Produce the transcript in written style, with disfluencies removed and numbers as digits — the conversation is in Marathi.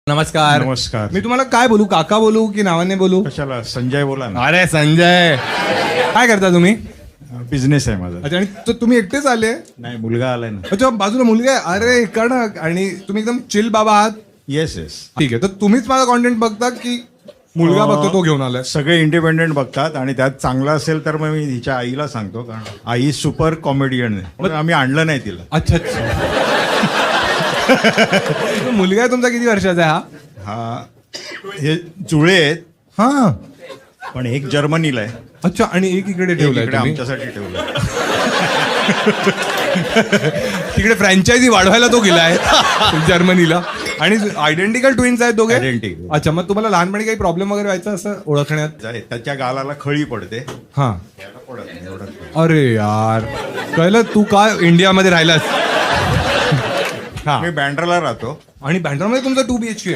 नमस्कार. नमस्कार. मी तुम्हाला काय बोलू, काका बोलू की नावाने बोलू? कशाला संजय बोला ना. अरे संजय, काय करता तुम्ही? बिझनेस आहे माझा. अच्छा, आणि तुम्ही एकटेच आले? नाही, मुलगा आलाय ना. अच्छा, बाजूला मुलगा आहे. अरे कडक. आणि तुम्ही एकदम चिल बाबा आहात. Yes yes. ठीक आहे, तर तुम्हीच माझा कॉन्टेंट बघता की मुलगा बघतो तो घेऊन आलाय? सगळे इंडिपेंडंट बघतात आणि त्यात चांगला असेल तर मग मी हिच्या आईला सांगतो, कारण आई सुपर कॉमेडियन आहे. पण आम्ही आणलं नाही तिला. अच्छा अच्छा. तो मुलगा आहे तुमचा, किती वर्षाचा आहे हा? हा, हे जुळे आहेत, हा. पण एक जर्मनीला आहे, अच्छा, आणि एक इकडे एक ठेवलाय इकडे तुम्ही? आमच्यासाठी ठेवलं. तिकडे फ्रँचायझी वाढवायला तो गेलाय जर्मनीला. आणि आयडेंटिकल ट्विन्स आहेत दोघे? Identical. अच्छा, मग तुम्हाला लहानपणी काही प्रॉब्लेम वगैरे व्हायचा असं ओळखण्यात? त्याच्या गालाला खळी पडते, हा. याला पडत नाही एवढं. अरे यार, कळलं तू का इंडियामध्ये राहिलास? हा. मी बँड्राला राहतो. आणि बँड्रामध्ये तुमचा 2 BHK आहे?